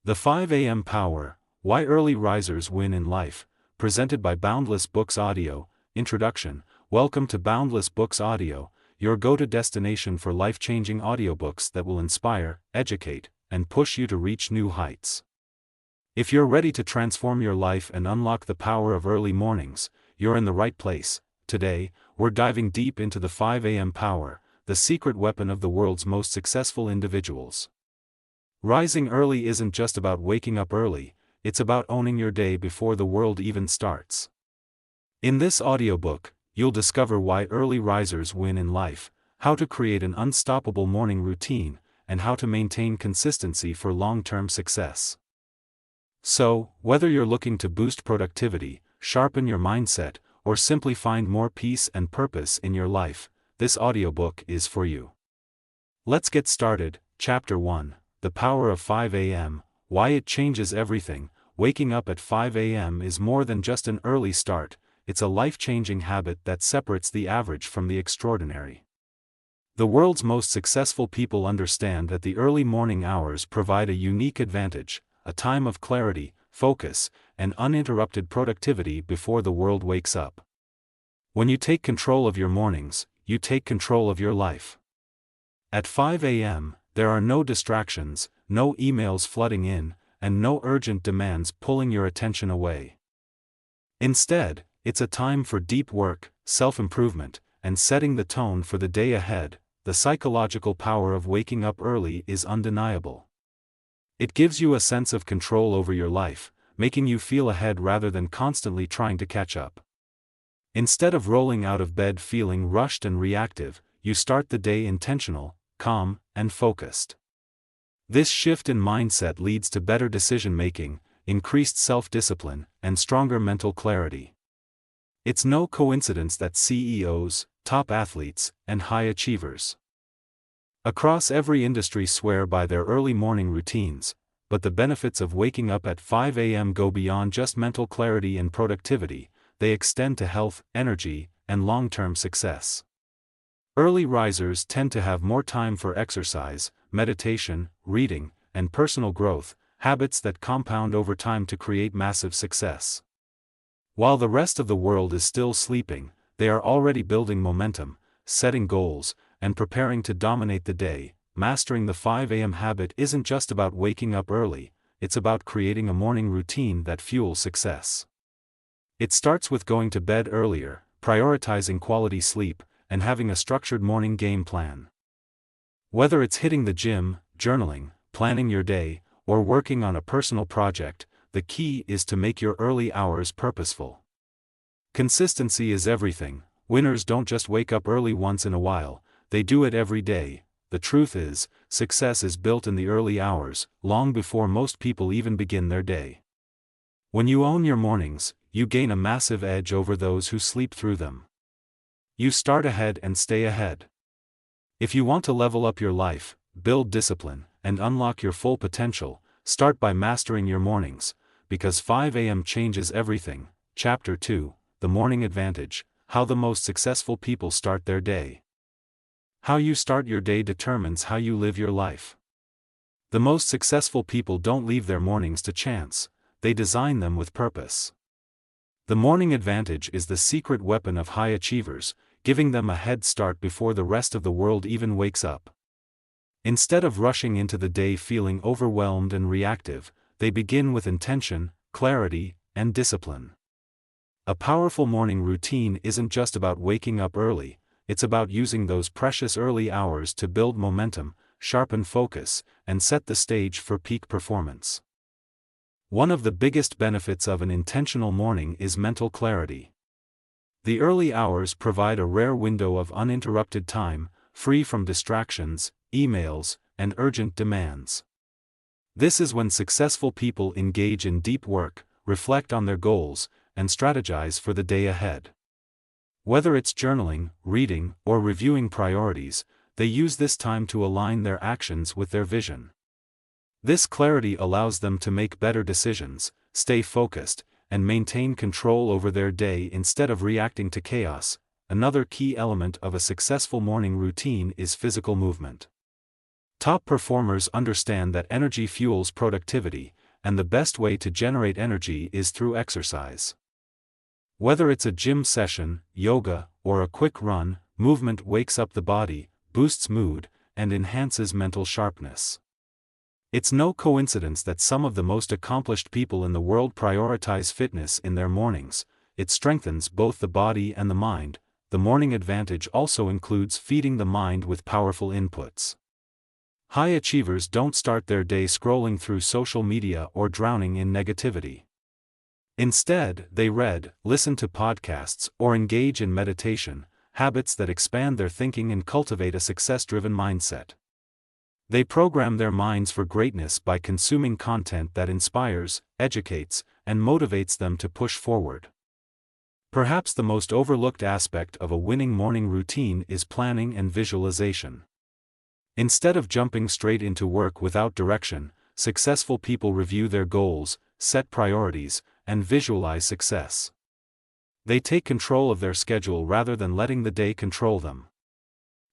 The 5 a.m. Power, Why Early Risers Win in Life, presented by Boundless Books Audio. Introduction. Welcome to Boundless Books Audio, your go-to destination for life-changing audiobooks that will inspire, educate, and push you to reach new heights. If you're ready to transform your life and unlock the power of early mornings, you're in the right place. Today, we're diving deep into the 5 a.m. Power, the secret weapon of the world's most successful individuals. Rising early isn't just about waking up early, it's about owning your day before the world even starts. In this audiobook, you'll discover why early risers win in life, how to create an unstoppable morning routine, and how to maintain consistency for long-term success. So, whether you're looking to boost productivity, sharpen your mindset, or simply find more peace and purpose in your life, this audiobook is for you. Let's get started. Chapter 1. The Power of 5 a.m., Why It Changes Everything. Waking up at 5 a.m. is more than just an early start, it's a life-changing habit that separates the average from the extraordinary. The world's most successful people understand that the early morning hours provide a unique advantage, a time of clarity, focus, and uninterrupted productivity before the world wakes up. When you take control of your mornings, you take control of your life. At 5 a.m., there are no distractions, no emails flooding in, and no urgent demands pulling your attention away. Instead, it's a time for deep work, self-improvement, and setting the tone for the day ahead. The psychological power of waking up early is undeniable. It gives you a sense of control over your life, making you feel ahead rather than constantly trying to catch up. Instead of rolling out of bed feeling rushed and reactive, you start the day intentional, calm, and focused. This shift in mindset leads to better decision-making, increased self-discipline, and stronger mental clarity. It's no coincidence that CEOs, top athletes, and high achievers across every industry swear by their early morning routines, but the benefits of waking up at 5 a.m. go beyond just mental clarity and productivity, they extend to health, energy, and long-term success. Early risers tend to have more time for exercise, meditation, reading, and personal growth, habits that compound over time to create massive success. While the rest of the world is still sleeping, they are already building momentum, setting goals, and preparing to dominate the day. Mastering the 5 a.m. habit isn't just about waking up early, it's about creating a morning routine that fuels success. It starts with going to bed earlier, prioritizing quality sleep, and having a structured morning game plan. Whether it's hitting the gym, journaling, planning your day, or working on a personal project, the key is to make your early hours purposeful. Consistency is everything. Winners don't just wake up early once in a while, they do it every day. The truth is, success is built in the early hours, long before most people even begin their day. When you own your mornings, you gain a massive edge over those who sleep through them. You start ahead and stay ahead. If you want to level up your life, build discipline, and unlock your full potential, start by mastering your mornings, because 5 a.m. changes everything. Chapter 2, The Morning Advantage, How the Most Successful People Start Their Day. How you start your day determines how you live your life. The most successful people don't leave their mornings to chance, they design them with purpose. The morning advantage is the secret weapon of high achievers, giving them a head start before the rest of the world even wakes up. Instead of rushing into the day feeling overwhelmed and reactive, they begin with intention, clarity, and discipline. A powerful morning routine isn't just about waking up early, it's about using those precious early hours to build momentum, sharpen focus, and set the stage for peak performance. One of the biggest benefits of an intentional morning is mental clarity. The early hours provide a rare window of uninterrupted time, free from distractions, emails, and urgent demands. This is when successful people engage in deep work, reflect on their goals, and strategize for the day ahead. Whether it's journaling, reading, or reviewing priorities, they use this time to align their actions with their vision. This clarity allows them to make better decisions, stay focused, and maintain control over their day instead of reacting to chaos. Another key element of a successful morning routine is physical movement. Top performers understand that energy fuels productivity, and the best way to generate energy is through exercise. Whether it's a gym session, yoga, or a quick run, movement wakes up the body, boosts mood, and enhances mental sharpness. It's no coincidence that some of the most accomplished people in the world prioritize fitness in their mornings. It strengthens both the body and the mind. The morning advantage also includes feeding the mind with powerful inputs. High achievers don't start their day scrolling through social media or drowning in negativity. Instead, they read, listen to podcasts, or engage in meditation, habits that expand their thinking and cultivate a success-driven mindset. They program their minds for greatness by consuming content that inspires, educates, and motivates them to push forward. Perhaps the most overlooked aspect of a winning morning routine is planning and visualization. Instead of jumping straight into work without direction, successful people review their goals, set priorities, and visualize success. They take control of their schedule rather than letting the day control them.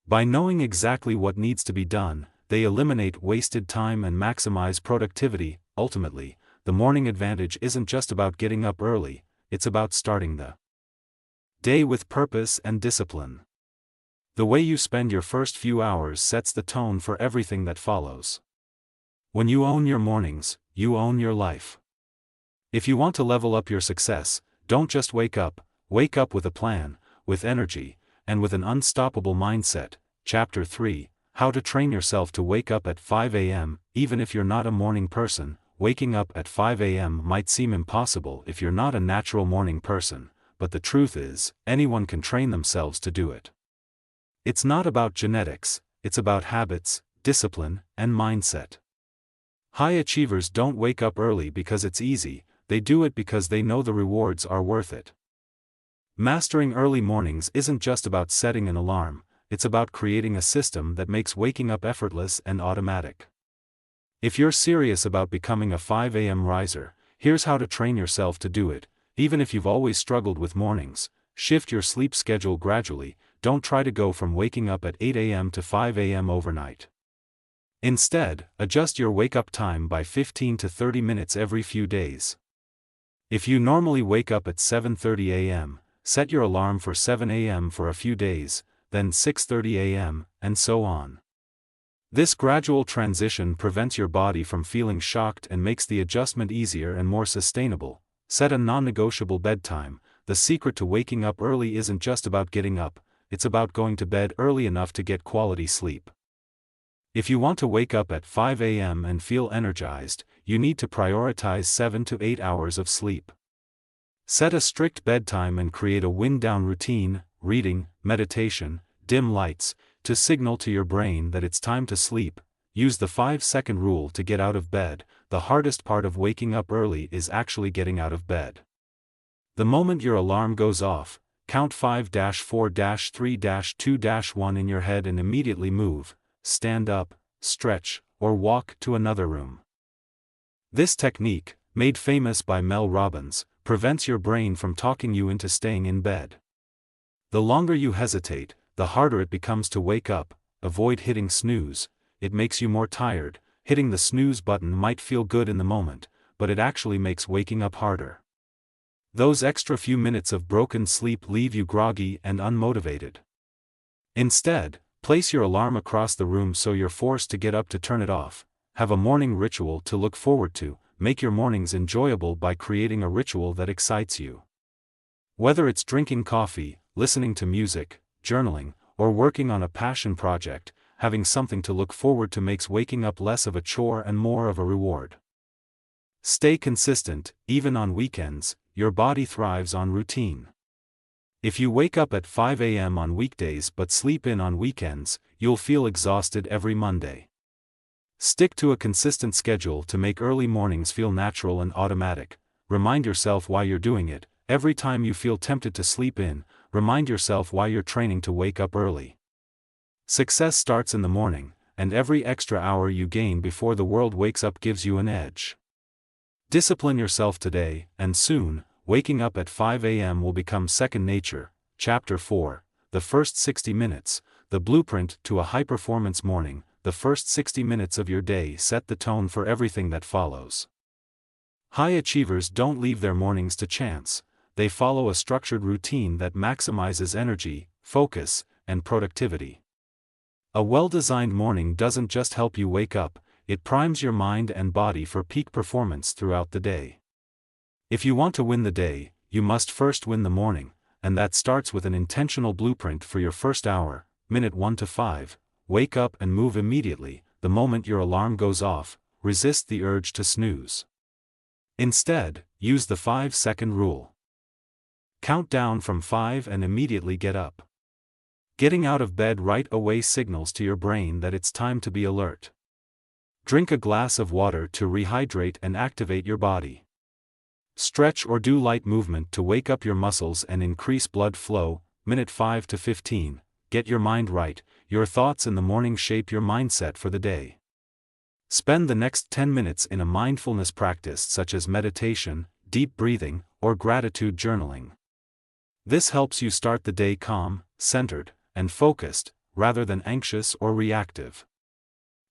By knowing exactly what needs to be done, they eliminate wasted time and maximize productivity. Ultimately, the morning advantage isn't just about getting up early, it's about starting the day with purpose and discipline. The way you spend your first few hours sets the tone for everything that follows. When you own your mornings, you own your life. If you want to level up your success, don't just wake up with a plan, with energy, and with an unstoppable mindset. Chapter 3, How to Train Yourself to Wake Up at 5 a.m. Even if you're not a morning person, waking up at 5 a.m. might seem impossible if you're not a natural morning person, but the truth is, anyone can train themselves to do it. It's not about genetics, it's about habits, discipline, and mindset. High achievers don't wake up early because it's easy, they do it because they know the rewards are worth it. Mastering early mornings isn't just about setting an alarm, it's about creating a system that makes waking up effortless and automatic. If you're serious about becoming a 5 a.m. riser, here's how to train yourself to do it. Even if you've always struggled with mornings, shift your sleep schedule gradually. Don't try to go from waking up at 8 a.m. to 5 a.m. overnight. Instead, adjust your wake-up time by 15 to 30 minutes every few days. If you normally wake up at 7:30 a.m., set your alarm for 7 a.m. for a few days, then 6:30 a.m., and so on. This gradual transition prevents your body from feeling shocked and makes the adjustment easier and more sustainable. Set a non-negotiable bedtime. The secret to waking up early isn't just about getting up, it's about going to bed early enough to get quality sleep. If you want to wake up at 5 a.m. and feel energized, you need to prioritize 7 to 8 hours of sleep. Set a strict bedtime and create a wind-down routine, reading, meditation, dim lights, to signal to your brain that it's time to sleep. Use the 5-second rule to get out of bed. The hardest part of waking up early is actually getting out of bed. The moment your alarm goes off, count 5-4-3-2-1 in your head and immediately move, stand up, stretch, or walk to another room. This technique, made famous by Mel Robbins, prevents your brain from talking you into staying in bed. The longer you hesitate, the harder it becomes to wake up. Avoid hitting snooze. It makes you more tired. Hitting the snooze button might feel good in the moment, but it actually makes waking up harder. Those extra few minutes of broken sleep leave you groggy and unmotivated. Instead, place your alarm across the room so you're forced to get up to turn it off. Have a morning ritual to look forward to. Make your mornings enjoyable by creating a ritual that excites you. Whether it's drinking coffee, listening to music, journaling, or working on a passion project, having something to look forward to makes waking up less of a chore and more of a reward. Stay consistent. Even on weekends, your body thrives on routine. If you wake up at 5 a.m. on weekdays but sleep in on weekends, you'll feel exhausted every Monday. Stick to a consistent schedule to make early mornings feel natural and automatic. Remind yourself why you're doing it. Every time you feel tempted to sleep in, remind yourself why you're training to wake up early. Success starts in the morning, and every extra hour you gain before the world wakes up gives you an edge. Discipline yourself today, and soon, waking up at 5 a.m. will become second nature. Chapter 4, The First 60 Minutes, The Blueprint to a High-Performance Morning. the first 60 minutes of your day set the tone for everything that follows. High achievers don't leave their mornings to chance, they follow a structured routine that maximizes energy, focus, and productivity. A well-designed morning doesn't just help you wake up, it primes your mind and body for peak performance throughout the day. If you want to win the day, you must first win the morning, and that starts with an intentional blueprint for your first hour, minute 1 to 5. Wake up and move immediately. The moment your alarm goes off, resist the urge to snooze. Instead, use the 5-second rule. Count down from 5 and immediately get up. Getting out of bed right away signals to your brain that it's time to be alert. Drink a glass of water to rehydrate and activate your body. Stretch or do light movement to wake up your muscles and increase blood flow. Minute 5 to 15. Get your mind right. Your thoughts in the morning shape your mindset for the day. Spend the next 10 minutes in a mindfulness practice such as meditation, deep breathing, or gratitude journaling. This helps you start the day calm, centered, and focused, rather than anxious or reactive.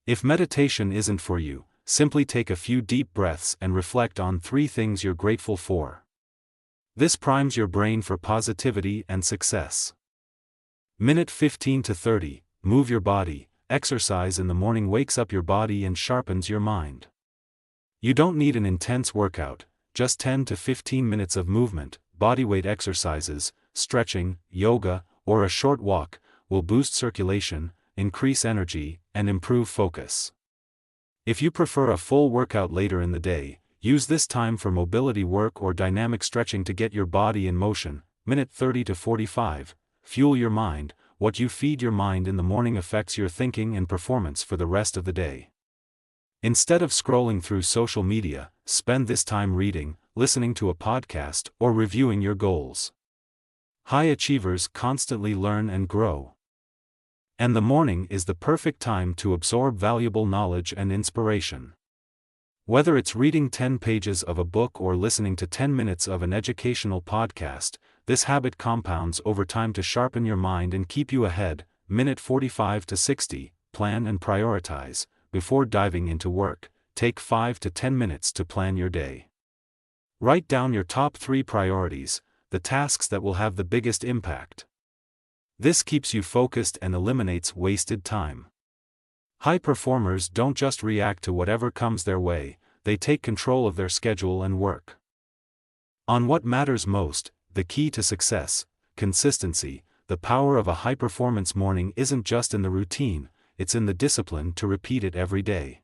If meditation isn't for you, simply take a few deep breaths and reflect on 3 things you're grateful for. This primes your brain for positivity and success. Minute 15 to 30. Move your body. Exercise in the morning wakes up your body and sharpens your mind. You don't need an intense workout, just 10 to 15 minutes of movement, bodyweight exercises, stretching, yoga, or a short walk, will boost circulation, increase energy, and improve focus. If you prefer a full workout later in the day, use this time for mobility work or dynamic stretching to get your body in motion. Minute 30 to 45. Fuel your mind. What you feed your mind in the morning affects your thinking and performance for the rest of the day. Instead of scrolling through social media, spend this time reading, listening to a podcast, or reviewing your goals. High achievers constantly learn and grow. And the morning is the perfect time to absorb valuable knowledge and inspiration. Whether it's reading 10 pages of a book or listening to 10 minutes of an educational podcast, this habit compounds over time to sharpen your mind and keep you ahead. Minute 45 to 60. Plan and prioritize. Before diving into work, take 5 to 10 minutes to plan your day. Write down your top 3 priorities, the tasks that will have the biggest impact. This keeps you focused and eliminates wasted time. High performers don't just react to whatever comes their way, they take control of their schedule and work on what matters most. The key to success, consistency. The power of a high-performance morning isn't just in the routine, it's in the discipline to repeat it every day.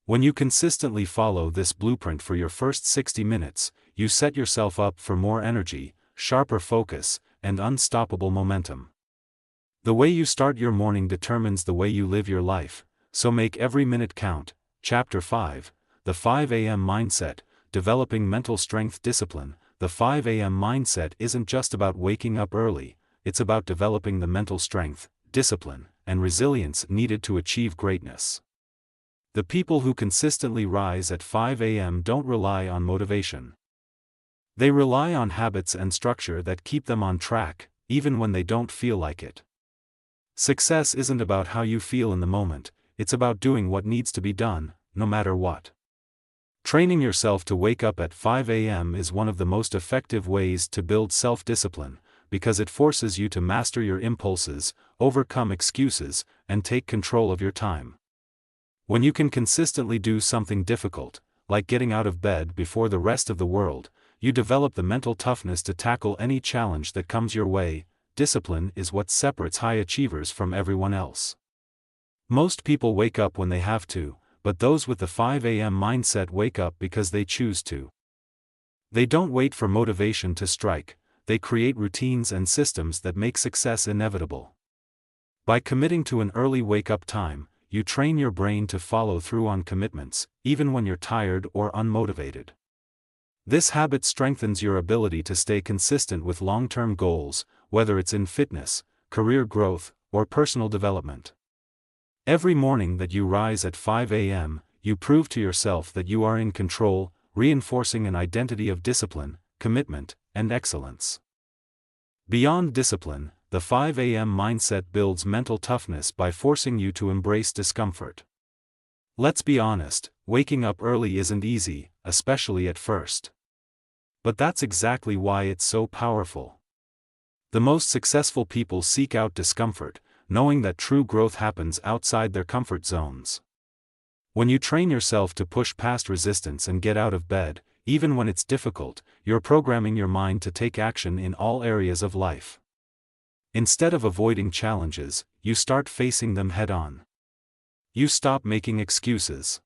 When you consistently follow this blueprint for your first 60 minutes, you set yourself up for more energy, sharper focus, and unstoppable momentum. The way you start your morning determines the way you live your life, so make every minute count. Chapter 5. The 5 a.m. Mindset. Developing mental strength discipline. The 5 a.m. mindset isn't just about waking up early, it's about developing the mental strength, discipline, and resilience needed to achieve greatness. The people who consistently rise at 5 a.m. don't rely on motivation. They rely on habits and structure that keep them on track, even when they don't feel like it. Success isn't about how you feel in the moment, it's about doing what needs to be done, no matter what. Training yourself to wake up at 5 a.m. is one of the most effective ways to build self-discipline, because it forces you to master your impulses, overcome excuses, and take control of your time. When you can consistently do something difficult, like getting out of bed before the rest of the world, you develop the mental toughness to tackle any challenge that comes your way. Discipline is what separates high achievers from everyone else. Most people wake up when they have to, but those with the 5 a.m. mindset wake up because they choose to. They don't wait for motivation to strike, they create routines and systems that make success inevitable. By committing to an early wake-up time, you train your brain to follow through on commitments, even when you're tired or unmotivated. This habit strengthens your ability to stay consistent with long-term goals, whether it's in fitness, career growth, or personal development. Every morning that you rise at 5 a.m., you prove to yourself that you are in control, reinforcing an identity of discipline, commitment, and excellence. Beyond discipline, the 5 a.m. mindset builds mental toughness by forcing you to embrace discomfort. Let's be honest, waking up early isn't easy, especially at first. But that's exactly why it's so powerful. The most successful people seek out discomfort, knowing that true growth happens outside their comfort zones. When you train yourself to push past resistance and get out of bed, even when it's difficult, you're programming your mind to take action in all areas of life. Instead of avoiding challenges, you start facing them head-on. You stop making excuses.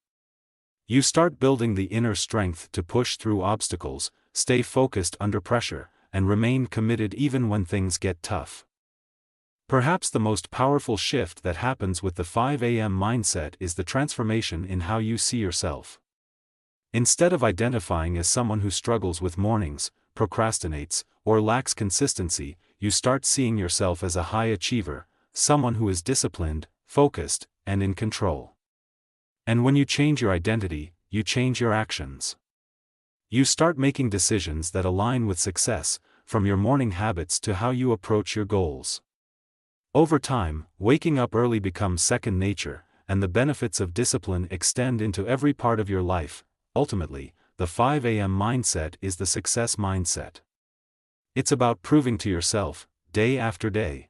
You start building the inner strength to push through obstacles, stay focused under pressure, and remain committed even when things get tough. Perhaps the most powerful shift that happens with the 5 a.m. mindset is the transformation in how you see yourself. Instead of identifying as someone who struggles with mornings, procrastinates, or lacks consistency, you start seeing yourself as a high achiever, someone who is disciplined, focused, and in control. And when you change your identity, you change your actions. You start making decisions that align with success, from your morning habits to how you approach your goals. Over time, waking up early becomes second nature, and the benefits of discipline extend into every part of your life. Ultimately, the 5 a.m. mindset is the success mindset. It's about proving to yourself, day after day,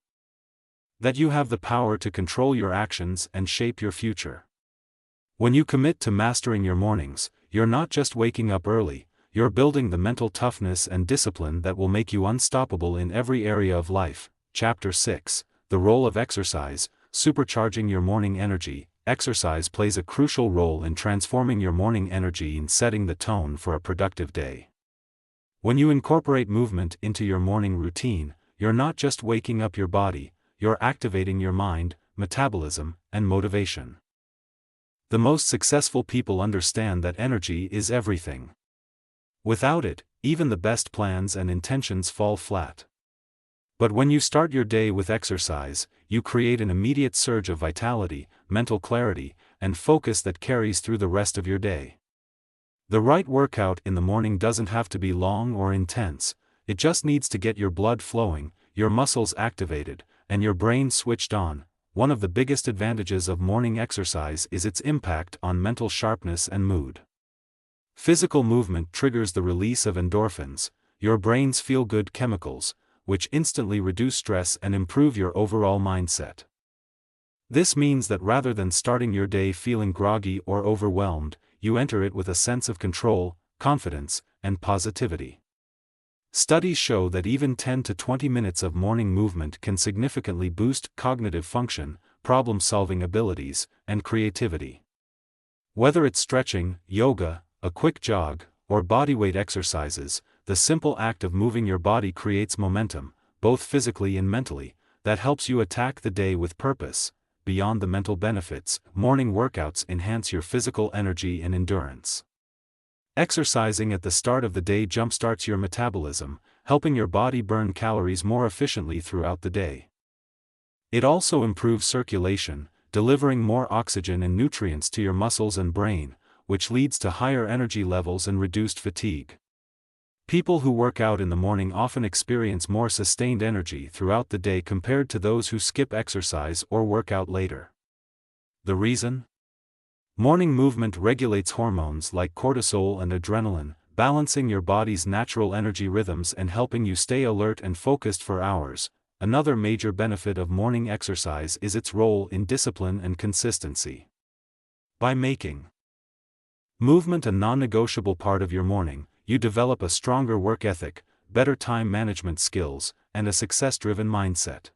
that you have the power to control your actions and shape your future. When you commit to mastering your mornings, you're not just waking up early, you're building the mental toughness and discipline that will make you unstoppable in every area of life. Chapter 6, The Role of Exercise, Supercharging Your Morning Energy. Exercise plays a crucial role in transforming your morning energy and setting the tone for a productive day. When you incorporate movement into your morning routine, you're not just waking up your body, you're activating your mind, metabolism, and motivation. The most successful people understand that energy is everything. Without it, even the best plans and intentions fall flat. But when you start your day with exercise, you create an immediate surge of vitality, mental clarity, and focus that carries through the rest of your day. The right workout in the morning doesn't have to be long or intense, it just needs to get your blood flowing, your muscles activated, and your brain switched on. One of the biggest advantages of morning exercise is its impact on mental sharpness and mood. Physical movement triggers the release of endorphins, your brain's feel-good chemicals, which instantly reduce stress and improve your overall mindset. This means that rather than starting your day feeling groggy or overwhelmed, you enter it with a sense of control, confidence, and positivity. Studies show that even 10 to 20 minutes of morning movement can significantly boost cognitive function, problem-solving abilities, and creativity. Whether it's stretching, yoga, a quick jog, or bodyweight exercises, the simple act of moving your body creates momentum, both physically and mentally, that helps you attack the day with purpose. Beyond the mental benefits, morning workouts enhance your physical energy and endurance. Exercising at the start of the day jumpstarts your metabolism, helping your body burn calories more efficiently throughout the day. It also improves circulation, delivering more oxygen and nutrients to your muscles and brain, which leads to higher energy levels and reduced fatigue. People who work out in the morning often experience more sustained energy throughout the day compared to those who skip exercise or work out later. The reason? Morning movement regulates hormones like cortisol and adrenaline, balancing your body's natural energy rhythms and helping you stay alert and focused for hours. Another major benefit of morning exercise is its role in discipline and consistency. By making movement a non-negotiable part of your morning, you develop a stronger work ethic, better time management skills, and a success-driven mindset.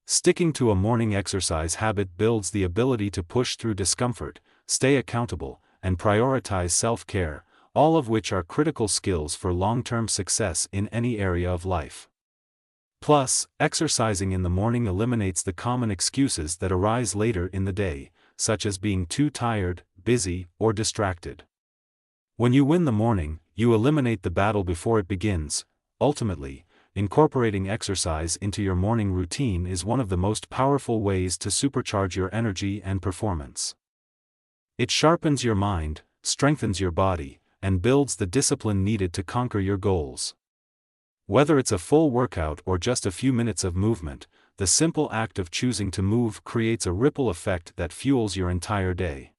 Sticking to a morning exercise habit builds the ability to push through discomfort, stay accountable, and prioritize self-care, all of which are critical skills for long-term success in any area of life. Plus, exercising in the morning eliminates the common excuses that arise later in the day, such as being too tired, busy, or distracted. When you win the morning, you eliminate the battle before it begins. Ultimately, incorporating exercise into your morning routine is one of the most powerful ways to supercharge your energy and performance. It sharpens your mind, strengthens your body, and builds the discipline needed to conquer your goals. Whether it's a full workout or just a few minutes of movement, the simple act of choosing to move creates a ripple effect that fuels your entire day.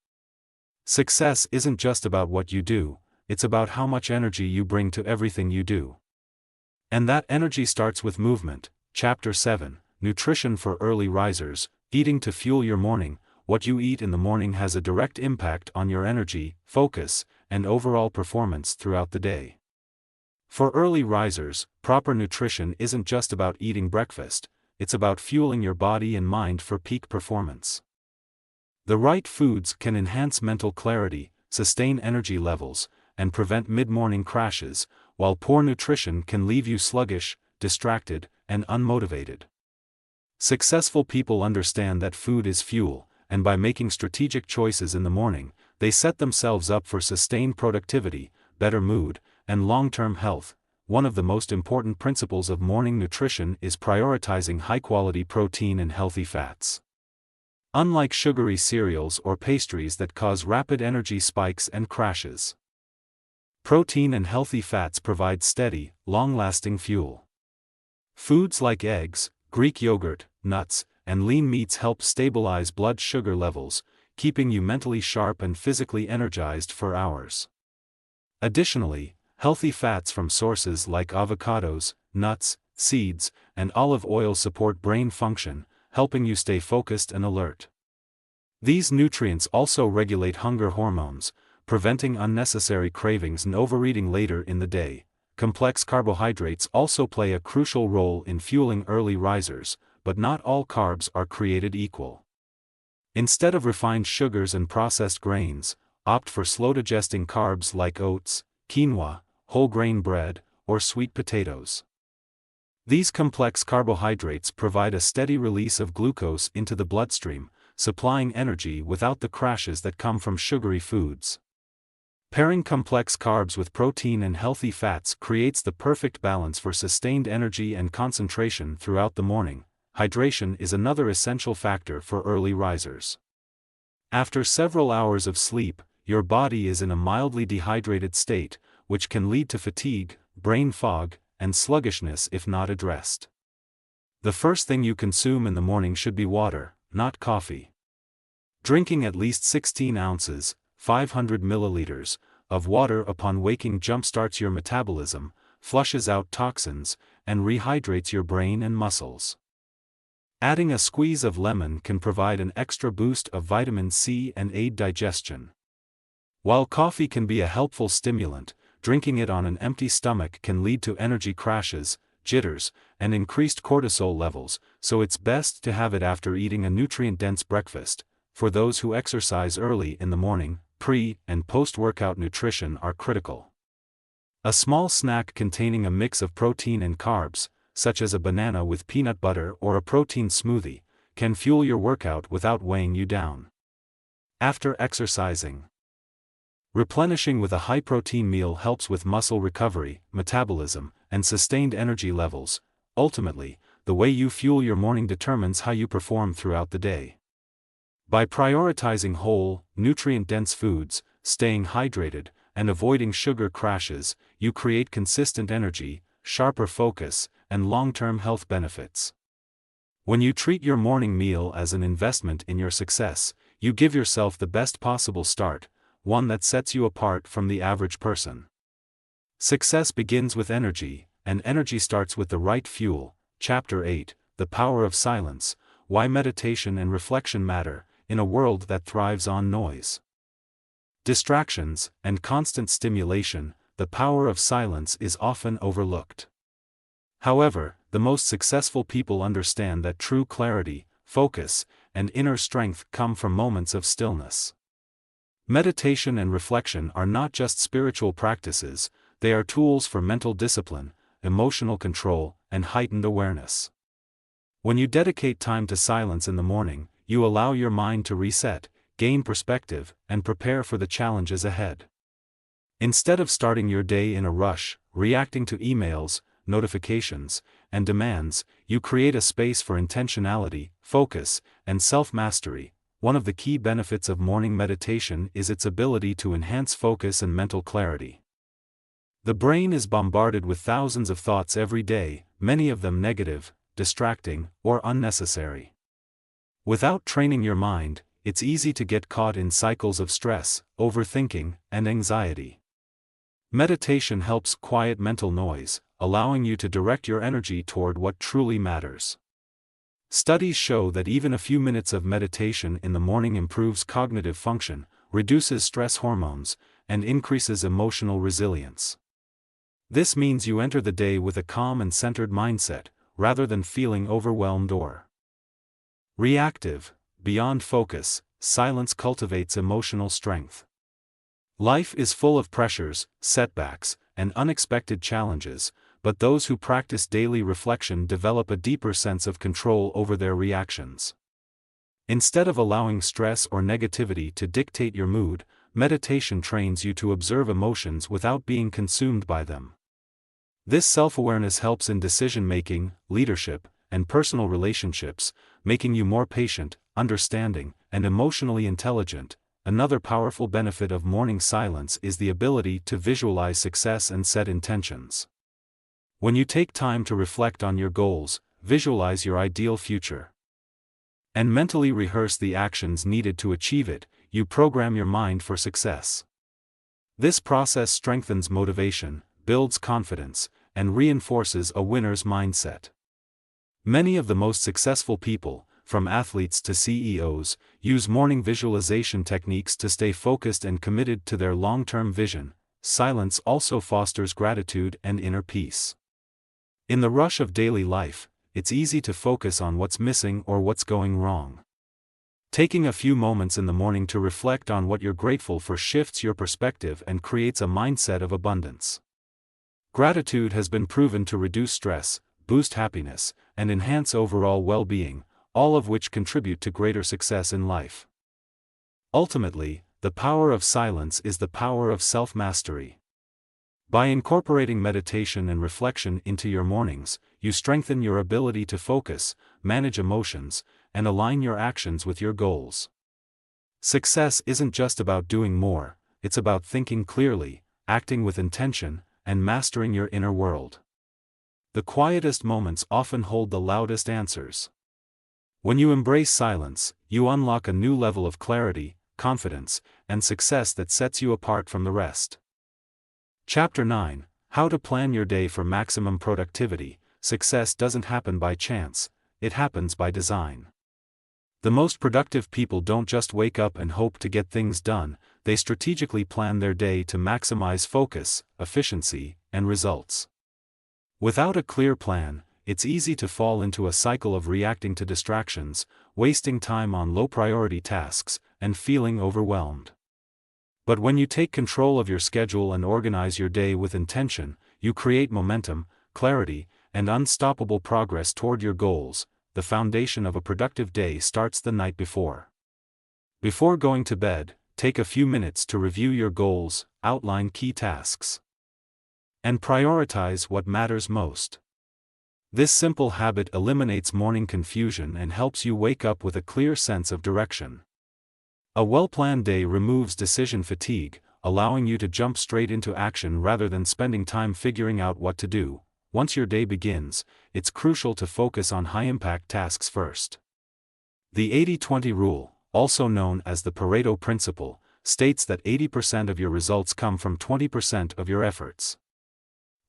Success isn't just about what you do, it's about how much energy you bring to everything you do. And that energy starts with movement. Chapter 7, Nutrition for Early Risers, Eating to Fuel Your Morning. What you eat in the morning has a direct impact on your energy, focus, and overall performance throughout the day. For early risers, proper nutrition isn't just about eating breakfast, it's about fueling your body and mind for peak performance. The right foods can enhance mental clarity, sustain energy levels, and prevent mid-morning crashes, while poor nutrition can leave you sluggish, distracted, and unmotivated. Successful people understand that food is fuel, and by making strategic choices in the morning, they set themselves up for sustained productivity, better mood, and long-term health. One of the most important principles of morning nutrition is prioritizing high-quality protein and healthy fats. Unlike sugary cereals or pastries that cause rapid energy spikes and crashes, protein and healthy fats provide steady, long-lasting fuel. Foods like eggs, Greek yogurt, nuts, and lean meats help stabilize blood sugar levels, keeping you mentally sharp and physically energized for hours. Additionally, healthy fats from sources like avocados, nuts, seeds, and olive oil support brain function, helping you stay focused and alert. These nutrients also regulate hunger hormones, preventing unnecessary cravings and overeating later in the day. Complex carbohydrates also play a crucial role in fueling early risers, but not all carbs are created equal. Instead of refined sugars and processed grains, opt for slow-digesting carbs like oats, quinoa, whole grain bread, or sweet potatoes. These complex carbohydrates provide a steady release of glucose into the bloodstream, supplying energy without the crashes that come from sugary foods. Pairing complex carbs with protein and healthy fats creates the perfect balance for sustained energy and concentration throughout the morning. Hydration is another essential factor for early risers. After several hours of sleep, your body is in a mildly dehydrated state, which can lead to fatigue, brain fog, and sluggishness if not addressed. The first thing you consume in the morning should be water, not coffee. Drinking at least 16 ounces, 500 milliliters, of water upon waking jumpstarts your metabolism, flushes out toxins, and rehydrates your brain and muscles. Adding a squeeze of lemon can provide an extra boost of vitamin C and aid digestion. While coffee can be a helpful stimulant, drinking it on an empty stomach can lead to energy crashes, jitters, and increased cortisol levels, so it's best to have it after eating a nutrient-dense breakfast. For those who exercise early in the morning, pre- and post-workout nutrition are critical. A small snack containing a mix of protein and carbs, such as a banana with peanut butter or a protein smoothie, can fuel your workout without weighing you down. After exercising, replenishing with a high-protein meal helps with muscle recovery, metabolism, and sustained energy levels. Ultimately, the way you fuel your morning determines how you perform throughout the day. By prioritizing whole, nutrient-dense foods, staying hydrated, and avoiding sugar crashes, you create consistent energy, sharper focus, and long-term health benefits. When you treat your morning meal as an investment in your success, you give yourself the best possible start, one that sets you apart from the average person. Success begins with energy, and energy starts with the right fuel. Chapter 8, The Power of Silence, Why Meditation and Reflection Matter, in a World that Thrives on Noise. Distractions and constant stimulation, the power of silence is often overlooked. However, the most successful people understand that true clarity, focus, and inner strength come from moments of stillness. Meditation and reflection are not just spiritual practices, they are tools for mental discipline, emotional control, and heightened awareness. When you dedicate time to silence in the morning, you allow your mind to reset, gain perspective, and prepare for the challenges ahead. Instead of starting your day in a rush, reacting to emails, notifications, and demands, you create a space for intentionality, focus, and self-mastery. One of the key benefits of morning meditation is its ability to enhance focus and mental clarity. The brain is bombarded with thousands of thoughts every day, many of them negative, distracting, or unnecessary. Without training your mind, it's easy to get caught in cycles of stress, overthinking, and anxiety. Meditation helps quiet mental noise, allowing you to direct your energy toward what truly matters. Studies show that even a few minutes of meditation in the morning improves cognitive function, reduces stress hormones, and increases emotional resilience. This means you enter the day with a calm and centered mindset, rather than feeling overwhelmed or reactive. Beyond focus, silence cultivates emotional strength. Life is full of pressures, setbacks, and unexpected challenges, but those who practice daily reflection develop a deeper sense of control over their reactions. Instead of allowing stress or negativity to dictate your mood, meditation trains you to observe emotions without being consumed by them. This self-awareness helps in decision-making, leadership, and personal relationships, making you more patient, understanding, and emotionally intelligent. Another powerful benefit of morning silence is the ability to visualize success and set intentions. When you take time to reflect on your goals, visualize your ideal future, and mentally rehearse the actions needed to achieve it, you program your mind for success. This process strengthens motivation, builds confidence, and reinforces a winner's mindset. Many of the most successful people, from athletes to CEOs, use morning visualization techniques to stay focused and committed to their long-term vision. Silence also fosters gratitude and inner peace. In the rush of daily life, it's easy to focus on what's missing or what's going wrong. Taking a few moments in the morning to reflect on what you're grateful for shifts your perspective and creates a mindset of abundance. Gratitude has been proven to reduce stress, boost happiness, and enhance overall well-being, all of which contribute to greater success in life. Ultimately, the power of silence is the power of self-mastery. By incorporating meditation and reflection into your mornings, you strengthen your ability to focus, manage emotions, and align your actions with your goals. Success isn't just about doing more, it's about thinking clearly, acting with intention, and mastering your inner world. The quietest moments often hold the loudest answers. When you embrace silence, you unlock a new level of clarity, confidence, and success that sets you apart from the rest. Chapter 9: How to Plan Your Day for Maximum Productivity. Success doesn't happen by chance, it happens by design. The most productive people don't just wake up and hope to get things done, they strategically plan their day to maximize focus, efficiency, and results. Without a clear plan, it's easy to fall into a cycle of reacting to distractions, wasting time on low-priority tasks, and feeling overwhelmed. But when you take control of your schedule and organize your day with intention, you create momentum, clarity, and unstoppable progress toward your goals. The foundation of a productive day starts the night before. Before going to bed, take a few minutes to review your goals, outline key tasks, and prioritize what matters most. This simple habit eliminates morning confusion and helps you wake up with a clear sense of direction. A well-planned day removes decision fatigue, allowing you to jump straight into action rather than spending time figuring out what to do. Once your day begins, it's crucial to focus on high-impact tasks first. The 80-20 rule, also known as the Pareto principle, states that 80% of your results come from 20% of your efforts.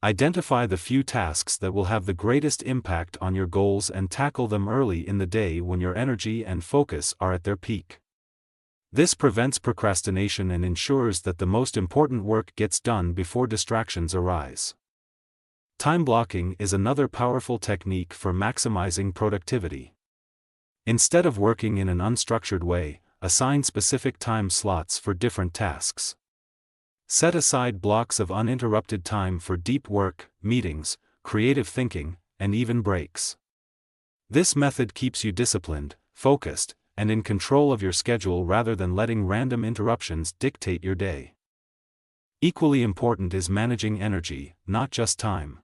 Identify the few tasks that will have the greatest impact on your goals and tackle them early in the day when your energy and focus are at their peak. This prevents procrastination and ensures that the most important work gets done before distractions arise. Time blocking is another powerful technique for maximizing productivity. Instead of working in an unstructured way, assign specific time slots for different tasks. Set aside blocks of uninterrupted time for deep work, meetings, creative thinking, and even breaks. This method keeps you disciplined, focused, and in control of your schedule rather than letting random interruptions dictate your day. Equally important is managing energy, not just time.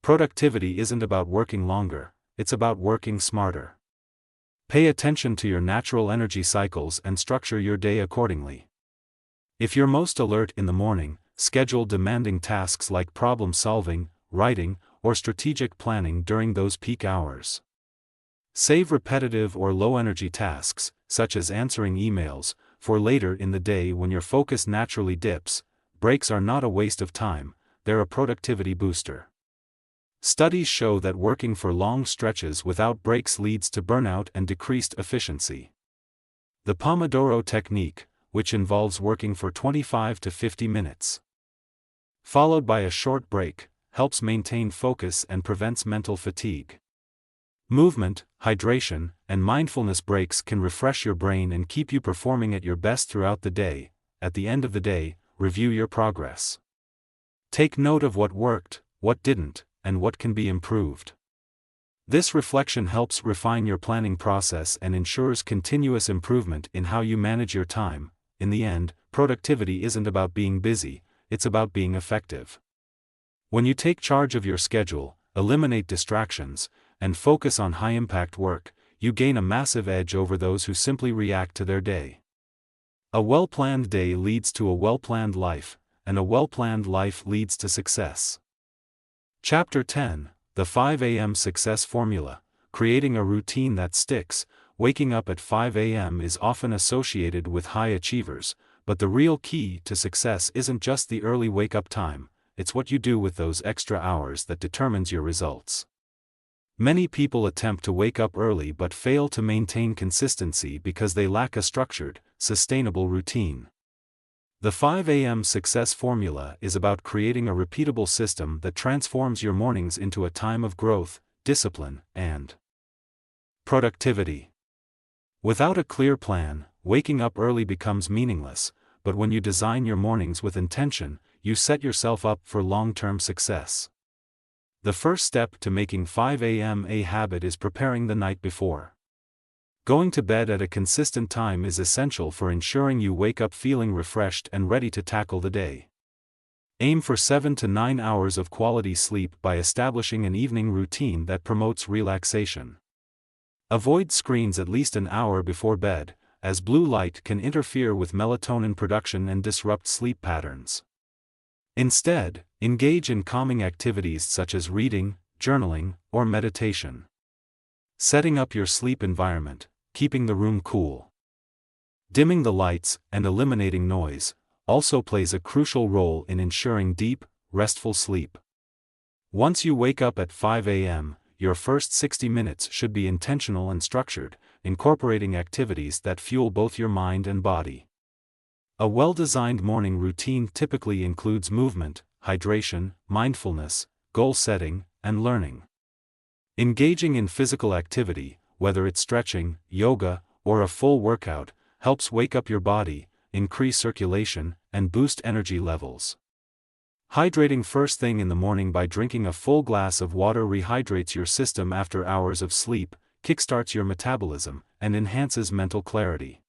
Productivity isn't about working longer, it's about working smarter. Pay attention to your natural energy cycles and structure your day accordingly. If you're most alert in the morning, schedule demanding tasks like problem solving, writing, or strategic planning during those peak hours. Save repetitive or low-energy tasks, such as answering emails, for later in the day when your focus naturally dips. Breaks are not a waste of time, they're a productivity booster. Studies show that working for long stretches without breaks leads to burnout and decreased efficiency. The Pomodoro technique, which involves working for 25 to 50 minutes, followed by a short break, helps maintain focus and prevents mental fatigue. Movement, hydration, and mindfulness breaks can refresh your brain and keep you performing at your best throughout the day. At the end of the day, review your progress. Take note of what worked, what didn't, and what can be improved. This reflection helps refine your planning process and ensures continuous improvement in how you manage your time. In the end, productivity isn't about being busy, it's about being effective. When you take charge of your schedule, eliminate distractions, and focus on high-impact work, you gain a massive edge over those who simply react to their day. A well-planned day leads to a well-planned life, and a well-planned life leads to success. Chapter 10, The 5 a.m. Success Formula, Creating a Routine That Sticks. Waking up at 5 a.m. is often associated with high achievers, but the real key to success isn't just the early wake-up time, it's what you do with those extra hours that determines your results. Many people attempt to wake up early but fail to maintain consistency because they lack a structured, sustainable routine. The 5 a.m. success formula is about creating a repeatable system that transforms your mornings into a time of growth, discipline, and productivity. Without a clear plan, waking up early becomes meaningless, but when you design your mornings with intention, you set yourself up for long-term success. The first step to making 5 a.m. a habit is preparing the night before. Going to bed at a consistent time is essential for ensuring you wake up feeling refreshed and ready to tackle the day. Aim for 7 to 9 hours of quality sleep by establishing an evening routine that promotes relaxation. Avoid screens at least an hour before bed, as blue light can interfere with melatonin production and disrupt sleep patterns. Instead, engage in calming activities such as reading, journaling, or meditation. Setting up your sleep environment, keeping the room cool, dimming the lights, and eliminating noise, also plays a crucial role in ensuring deep, restful sleep. Once you wake up at 5 a.m., your first 60 minutes should be intentional and structured, incorporating activities that fuel both your mind and body. A well-designed morning routine typically includes movement, hydration, mindfulness, goal setting, and learning. Engaging in physical activity, whether it's stretching, yoga, or a full workout, helps wake up your body, increase circulation, and boost energy levels. Hydrating first thing in the morning by drinking a full glass of water rehydrates your system after hours of sleep, kickstarts your metabolism, and enhances mental clarity.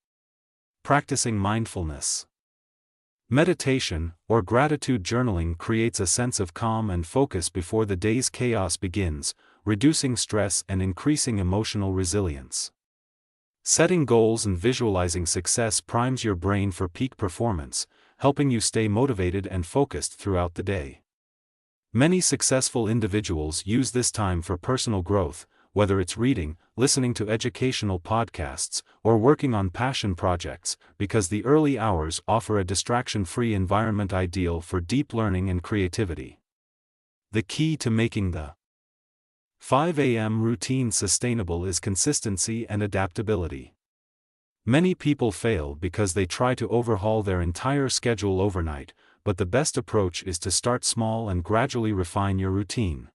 Practicing mindfulness. Meditation, or gratitude journaling creates a sense of calm and focus before the day's chaos begins, reducing stress and increasing emotional resilience. Setting goals and visualizing success primes your brain for peak performance, helping you stay motivated and focused throughout the day. Many successful individuals use this time for personal growth, whether it's reading, listening to educational podcasts, or working on passion projects, because the early hours offer a distraction-free environment ideal for deep learning and creativity. The key to making the 5 a.m. routine sustainable is consistency and adaptability. Many people fail because they try to overhaul their entire schedule overnight, but the best approach is to start small and gradually refine your routine.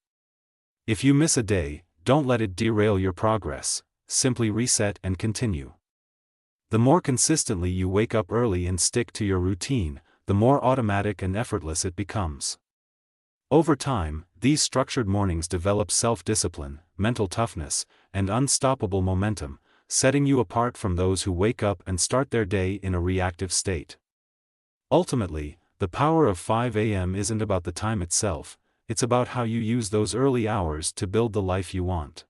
If you miss a day, don't let it derail your progress, simply reset and continue. The more consistently you wake up early and stick to your routine, the more automatic and effortless it becomes. Over time, these structured mornings develop self-discipline, mental toughness, and unstoppable momentum, setting you apart from those who wake up and start their day in a reactive state. Ultimately, the power of 5 a.m. isn't about the time itself, it's about how you use those early hours to build the life you want.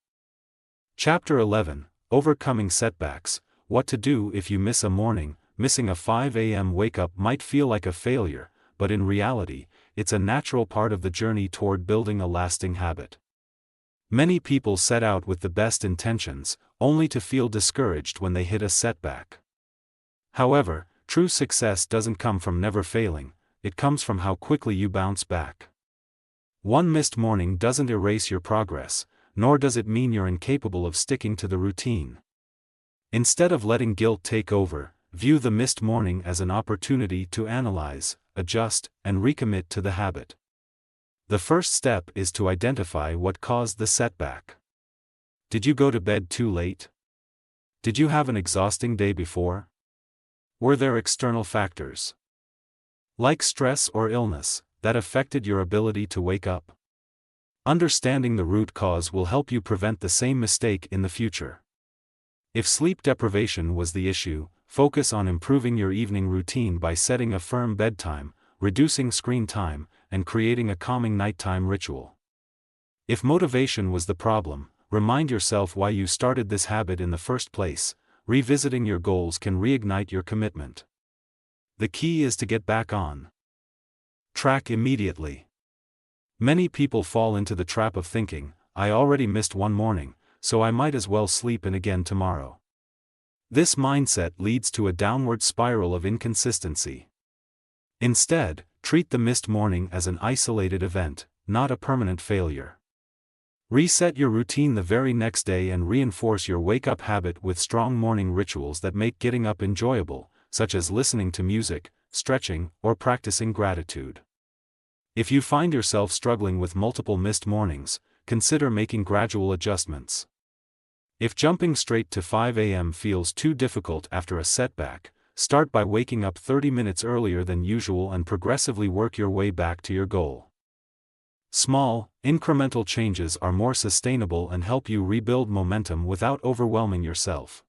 Chapter 11, Overcoming Setbacks. What to do if you miss a morning. Missing a 5 a.m. wake-up might feel like a failure, but in reality, it's a natural part of the journey toward building a lasting habit. Many people set out with the best intentions, only to feel discouraged when they hit a setback. However, true success doesn't come from never failing, it comes from how quickly you bounce back. One missed morning doesn't erase your progress, nor does it mean you're incapable of sticking to the routine. Instead of letting guilt take over, view the missed morning as an opportunity to analyze, adjust, and recommit to the habit. The first step is to identify what caused the setback. Did you go to bed too late? Did you have an exhausting day before? Were there external factors, like stress or illness, that affected your ability to wake up? Understanding the root cause will help you prevent the same mistake in the future. If sleep deprivation was the issue, focus on improving your evening routine by setting a firm bedtime, reducing screen time, and creating a calming nighttime ritual. If motivation was the problem, remind yourself why you started this habit in the first place. Revisiting your goals can reignite your commitment. The key is to get back on track immediately. Many people fall into the trap of thinking, I already missed one morning, so I might as well sleep in again tomorrow. This mindset leads to a downward spiral of inconsistency. Instead, treat the missed morning as an isolated event, not a permanent failure. Reset your routine the very next day and reinforce your wake-up habit with strong morning rituals that make getting up enjoyable, such as listening to music, stretching, or practicing gratitude. If you find yourself struggling with multiple missed mornings, consider making gradual adjustments. If jumping straight to 5 a.m. feels too difficult after a setback, start by waking up 30 minutes earlier than usual and progressively work your way back to your goal. Small, incremental changes are more sustainable and help you rebuild momentum without overwhelming yourself.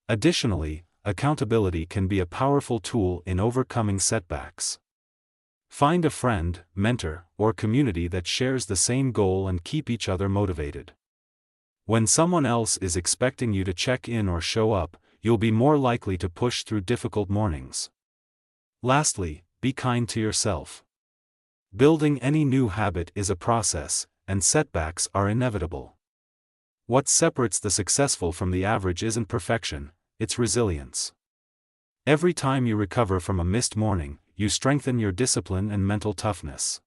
Additionally, accountability can be a powerful tool in overcoming setbacks. Find a friend, mentor, or community that shares the same goal and keep each other motivated. When someone else is expecting you to check in or show up, you'll be more likely to push through difficult mornings. Lastly, be kind to yourself. Building any new habit is a process, and setbacks are inevitable. What separates the successful from the average isn't perfection, it's resilience. Every time you recover from a missed morning, you strengthen your discipline and mental toughness.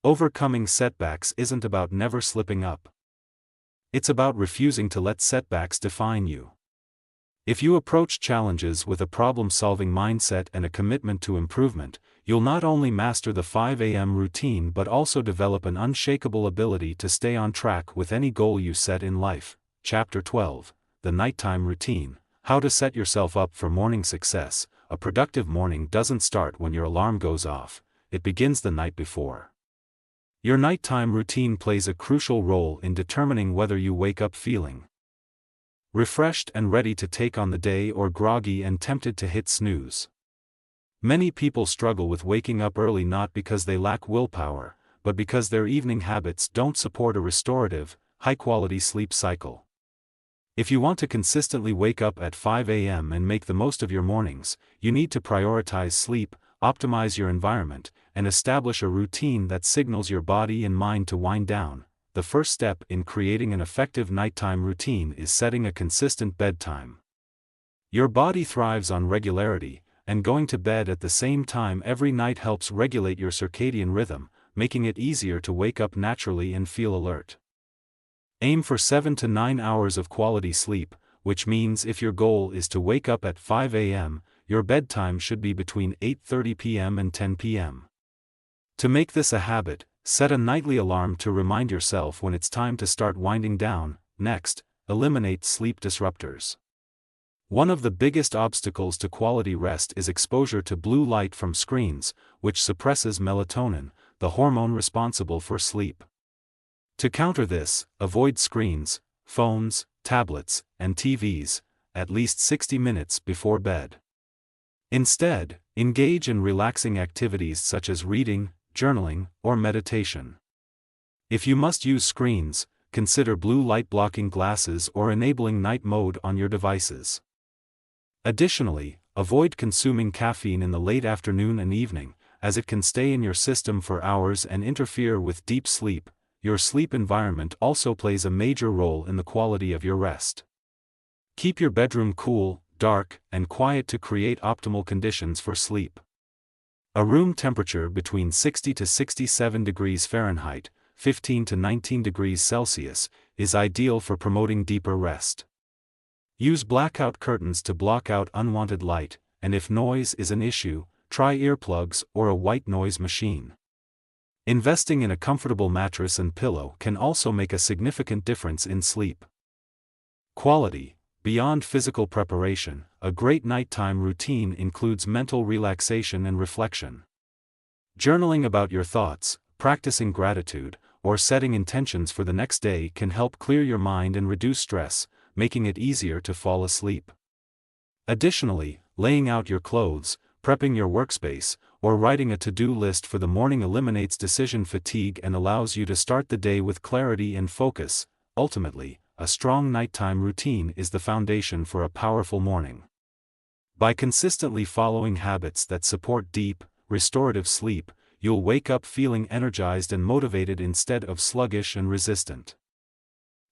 Overcoming setbacks isn't about never slipping up. It's about refusing to let setbacks define you. If you approach challenges with a problem-solving mindset and a commitment to improvement, you'll not only master the 5 a.m. routine but also develop an unshakable ability to stay on track with any goal you set in life. Chapter 12, The Nighttime Routine, How to Set Yourself Up for Morning Success. A productive morning doesn't start when your alarm goes off, it begins the night before. Your nighttime routine plays a crucial role in determining whether you wake up feeling refreshed and ready to take on the day or groggy and tempted to hit snooze. Many people struggle with waking up early not because they lack willpower, but because their evening habits don't support a restorative, high-quality sleep cycle. If you want to consistently wake up at 5 a.m. and make the most of your mornings, you need to prioritize sleep, optimize your environment, and establish a routine that signals your body and mind to wind down. The first step in creating an effective nighttime routine is setting a consistent bedtime. Your body thrives on regularity, and going to bed at the same time every night helps regulate your circadian rhythm, making it easier to wake up naturally and feel alert. Aim for 7 to 9 hours of quality sleep, which means if your goal is to wake up at 5 a.m., your bedtime should be between 8:30 p.m. and 10 p.m. To make this a habit, set a nightly alarm to remind yourself when it's time to start winding down. Next, eliminate sleep disruptors. One of the biggest obstacles to quality rest is exposure to blue light from screens, which suppresses melatonin, the hormone responsible for sleep. To counter this, avoid screens, phones, tablets, and TVs, at least 60 minutes before bed. Instead, engage in relaxing activities such as reading, journaling, or meditation. If you must use screens, consider blue light blocking glasses or enabling night mode on your devices. Additionally, avoid consuming caffeine in the late afternoon and evening, as it can stay in your system for hours and interfere with deep sleep. Your sleep environment also plays a major role in the quality of your rest. Keep your bedroom cool, dark, and quiet to create optimal conditions for sleep. A room temperature between 60 to 67 degrees Fahrenheit, 15 to 19 degrees Celsius, is ideal for promoting deeper rest. Use blackout curtains to block out unwanted light, and if noise is an issue, try earplugs or a white noise machine. Investing in a comfortable mattress and pillow can also make a significant difference in sleep quality. Beyond physical preparation, a great nighttime routine includes mental relaxation and reflection. Journaling about your thoughts, practicing gratitude, or setting intentions for the next day can help clear your mind and reduce stress, making it easier to fall asleep. Additionally, laying out your clothes, prepping your workspace, or writing a to-do list for the morning eliminates decision fatigue and allows you to start the day with clarity and focus. Ultimately, a strong nighttime routine is the foundation for a powerful morning. By consistently following habits that support deep, restorative sleep, you'll wake up feeling energized and motivated instead of sluggish and resistant.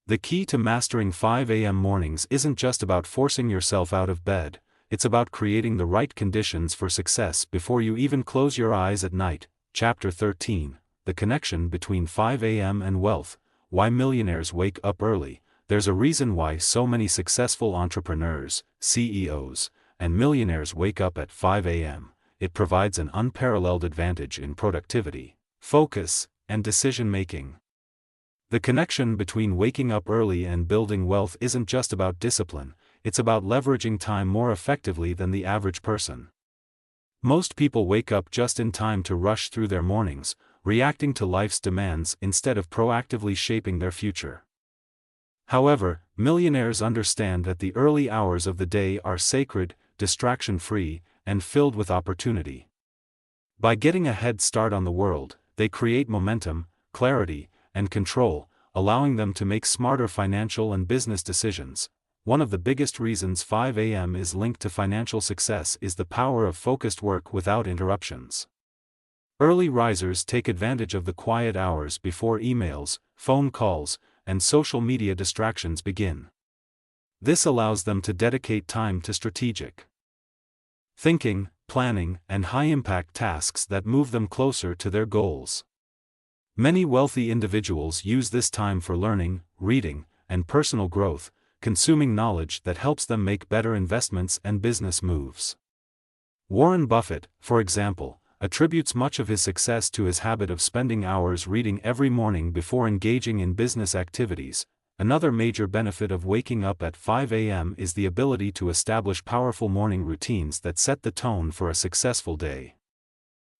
The key to mastering 5 a.m. mornings isn't just about forcing yourself out of bed, it's about creating the right conditions for success before you even close your eyes at night. Chapter 13, The Connection Between 5 a.m. and Wealth, Why Millionaires Wake Up Early. There's a reason why so many successful entrepreneurs, CEOs, and millionaires wake up at 5 a.m. It provides an unparalleled advantage in productivity, focus, and decision-making. The connection between waking up early and building wealth isn't just about discipline, it's about leveraging time more effectively than the average person. Most people wake up just in time to rush through their mornings, reacting to life's demands instead of proactively shaping their future. However, millionaires understand that the early hours of the day are sacred, distraction-free, and filled with opportunity. By getting a head start on the world, they create momentum, clarity, and control, allowing them to make smarter financial and business decisions. One of the biggest reasons 5 a.m. is linked to financial success is the power of focused work without interruptions. Early risers take advantage of the quiet hours before emails, phone calls, and social media distractions begin. This allows them to dedicate time to strategic thinking, planning, and high-impact tasks that move them closer to their goals. Many wealthy individuals use this time for learning, reading, and personal growth, consuming knowledge that helps them make better investments and business moves. Warren Buffett, for example, attributes much of his success to his habit of spending hours reading every morning before engaging in business activities. Another major benefit of waking up at 5 a.m. is the ability to establish powerful morning routines that set the tone for a successful day.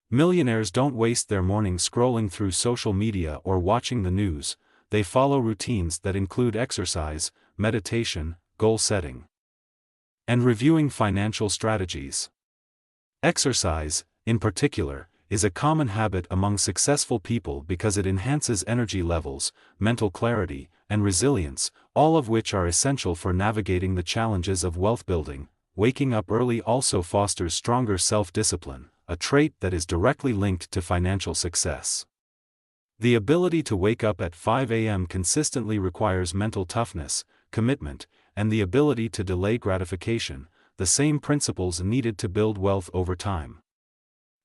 Millionaires don't waste their mornings scrolling through social media or watching the news. They follow routines that include exercise, meditation, goal setting, and reviewing financial strategies. Exercise, in particular, is a common habit among successful people because it enhances energy levels, mental clarity, and resilience, all of which are essential for navigating the challenges of wealth building. Waking up early also fosters stronger self-discipline, a trait that is directly linked to financial success. The ability to wake up at 5 a.m. consistently requires mental toughness, commitment, and the ability to delay gratification, the same principles needed to build wealth over time.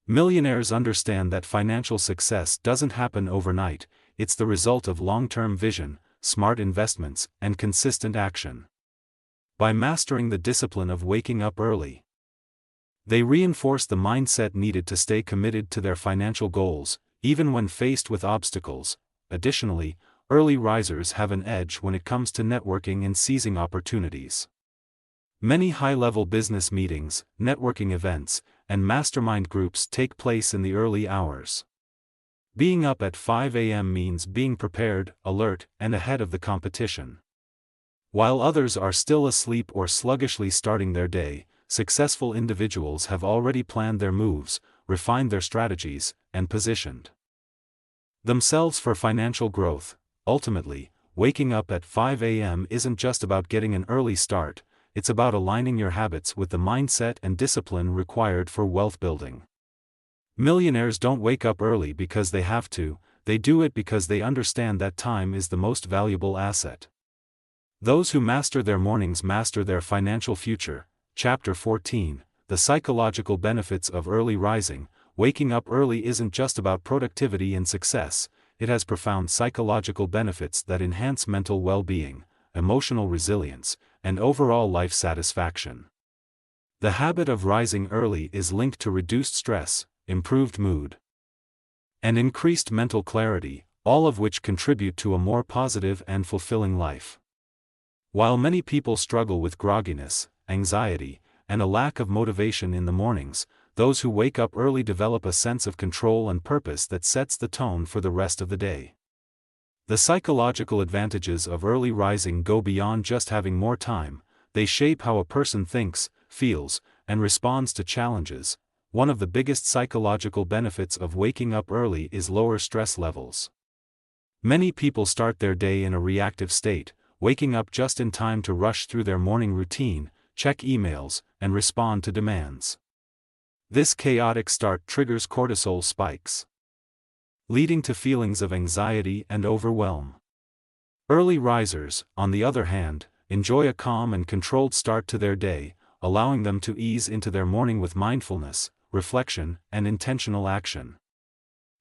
Millionaires understand that financial success doesn't happen overnight, it's the result of long-term vision, smart investments, and consistent action. By mastering the discipline of waking up early, they reinforce the mindset needed to stay committed to their financial goals, even when faced with obstacles. Additionally, early risers have an edge when it comes to networking and seizing opportunities. Many high-level business meetings, networking events, and mastermind groups take place in the early hours. Being up at 5 a.m. means being prepared, alert, and ahead of the competition. While others are still asleep or sluggishly starting their day, successful individuals have already planned their moves, refined their strategies, and positioned themselves for financial growth. Ultimately, waking up at 5 a.m. isn't just about getting an early start, it's about aligning your habits with the mindset and discipline required for wealth building. Millionaires don't wake up early because they have to, they do it because they understand that time is the most valuable asset. Those who master their mornings master their financial future. Chapter 14, The Psychological Benefits of Early Rising. Waking up early isn't just about productivity and success, it has profound psychological benefits that enhance mental well-being, emotional resilience, and overall life satisfaction. The habit of rising early is linked to reduced stress, improved mood, and increased mental clarity, all of which contribute to a more positive and fulfilling life. While many people struggle with grogginess, anxiety, and a lack of motivation in the mornings, those who wake up early develop a sense of control and purpose that sets the tone for the rest of the day. The psychological advantages of early rising go beyond just having more time, they shape how a person thinks, feels, and responds to challenges. One of the biggest psychological benefits of waking up early is lower stress levels. Many people start their day in a reactive state, waking up just in time to rush through their morning routine, check emails, and respond to demands. This chaotic start triggers cortisol spikes, leading to feelings of anxiety and overwhelm. Early risers, on the other hand, enjoy a calm and controlled start to their day, allowing them to ease into their morning with mindfulness, reflection, and intentional action.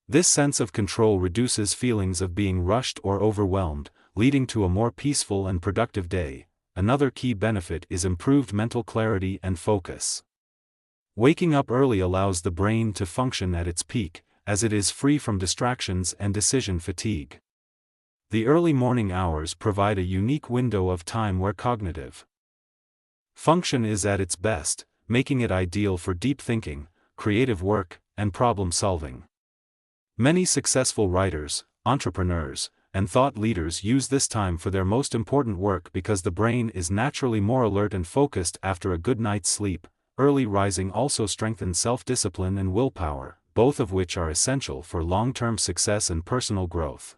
This sense of control reduces feelings of being rushed or overwhelmed, leading to a more peaceful and productive day. Another key benefit is improved mental clarity and focus. Waking up early allows the brain to function at its peak, as it is free from distractions and decision fatigue. The early morning hours provide a unique window of time where cognitive function is at its best, making it ideal for deep thinking, creative work, and problem solving. Many successful writers, entrepreneurs, and thought leaders use this time for their most important work because the brain is naturally more alert and focused after a good night's sleep. Early rising also strengthens self-discipline and willpower, both of which are essential for long-term success and personal growth.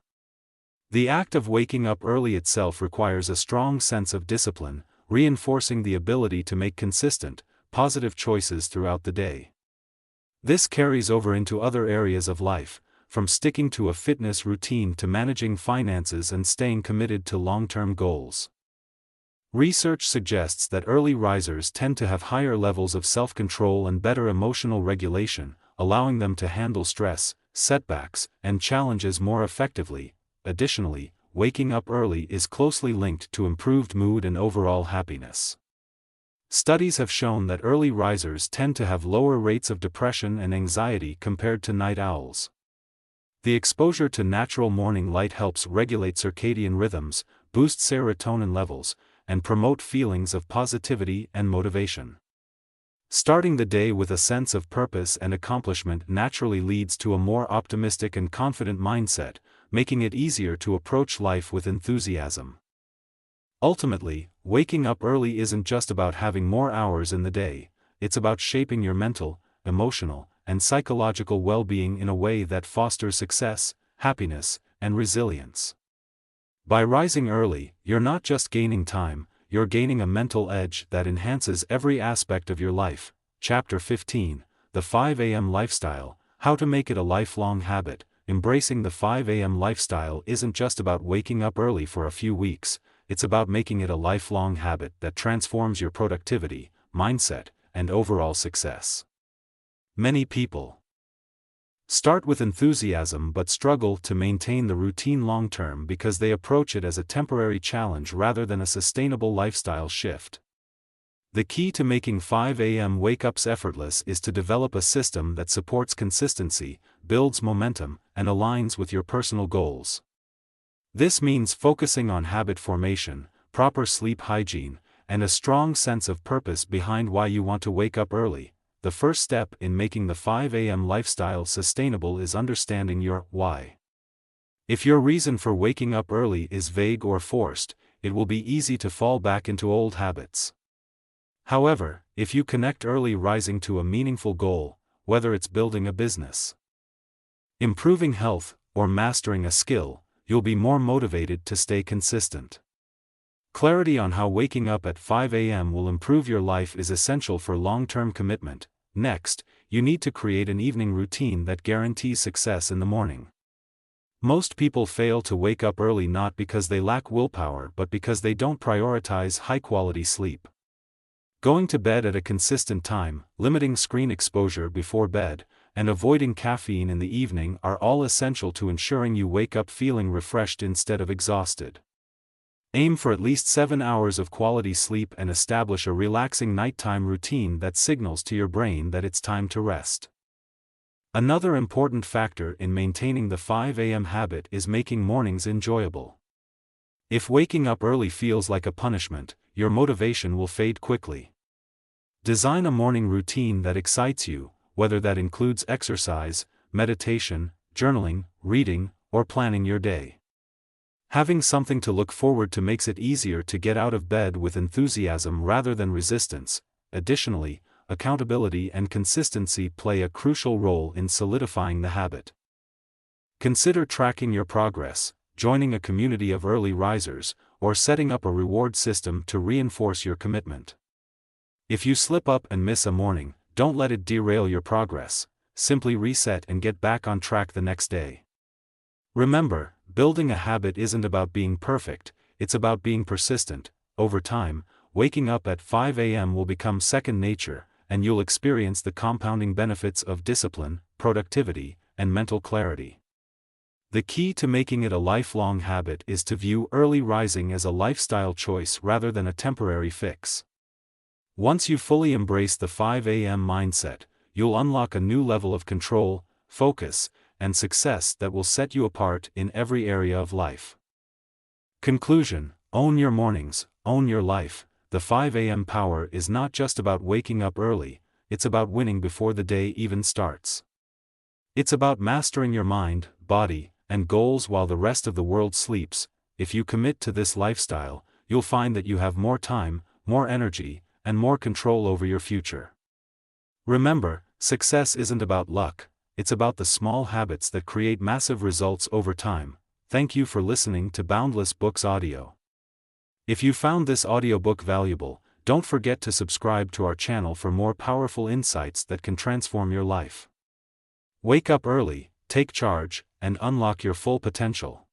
The act of waking up early itself requires a strong sense of discipline, reinforcing the ability to make consistent, positive choices throughout the day. This carries over into other areas of life, from sticking to a fitness routine to managing finances and staying committed to long-term goals. Research suggests that early risers tend to have higher levels of self-control and better emotional regulation, allowing them to handle stress, setbacks, and challenges more effectively. Additionally, waking up early is closely linked to improved mood and overall happiness. Studies have shown that early risers tend to have lower rates of depression and anxiety compared to night owls. The exposure to natural morning light helps regulate circadian rhythms, boost serotonin levels, and promote feelings of positivity and motivation. Starting the day with a sense of purpose and accomplishment naturally leads to a more optimistic and confident mindset, making it easier to approach life with enthusiasm. Ultimately, waking up early isn't just about having more hours in the day, it's about shaping your mental, emotional, and psychological well-being in a way that fosters success, happiness, and resilience. By rising early, you're not just gaining time, you're gaining a mental edge that enhances every aspect of your life. Chapter 15, The 5 a.m. Lifestyle, How to Make It a Lifelong Habit. Embracing the 5 a.m. lifestyle isn't just about waking up early for a few weeks, it's about making it a lifelong habit that transforms your productivity, mindset, and overall success. Many people start with enthusiasm but struggle to maintain the routine long-term because they approach it as a temporary challenge rather than a sustainable lifestyle shift. The key to making 5 a.m. wake-ups effortless is to develop a system that supports consistency, builds momentum, and aligns with your personal goals. This means focusing on habit formation, proper sleep hygiene, and a strong sense of purpose behind why you want to wake up early. The first step in making the 5 a.m. lifestyle sustainable is understanding your why. If your reason for waking up early is vague or forced, it will be easy to fall back into old habits. However, if you connect early rising to a meaningful goal, whether it's building a business, improving health, or mastering a skill, you'll be more motivated to stay consistent. Clarity on how waking up at 5 a.m. will improve your life is essential for long-term commitment. Next, you need to create an evening routine that guarantees success in the morning. Most people fail to wake up early not because they lack willpower but because they don't prioritize high-quality sleep. Going to bed at a consistent time, limiting screen exposure before bed, and avoiding caffeine in the evening are all essential to ensuring you wake up feeling refreshed instead of exhausted. Aim for at least 7 hours of quality sleep and establish a relaxing nighttime routine that signals to your brain that it's time to rest. Another important factor in maintaining the 5 a.m. habit is making mornings enjoyable. If waking up early feels like a punishment, your motivation will fade quickly. Design a morning routine that excites you, whether that includes exercise, meditation, journaling, reading, or planning your day. Having something to look forward to makes it easier to get out of bed with enthusiasm rather than resistance. Additionally, accountability and consistency play a crucial role in solidifying the habit. Consider tracking your progress, joining a community of early risers, or setting up a reward system to reinforce your commitment. If you slip up and miss a morning, don't let it derail your progress. Simply reset and get back on track the next day. Remember, building a habit isn't about being perfect, it's about being persistent. Over time, waking up at 5 a.m. will become second nature, and you'll experience the compounding benefits of discipline, productivity, and mental clarity. The key to making it a lifelong habit is to view early rising as a lifestyle choice rather than a temporary fix. Once you fully embrace the 5 a.m. mindset, you'll unlock a new level of control, focus, and success that will set you apart in every area of life. Conclusion: own your mornings, own your life. The 5 a.m. power is not just about waking up early, it's about winning before the day even starts. It's about mastering your mind, body, and goals while the rest of the world sleeps. If you commit to this lifestyle, you'll find that you have more time, more energy, and more control over your future. Remember, success isn't about luck, it's about the small habits that create massive results over time. Thank you for listening to Boundless Books Audio. If you found this audiobook valuable, don't forget to subscribe to our channel for more powerful insights that can transform your life. Wake up early, take charge, and unlock your full potential.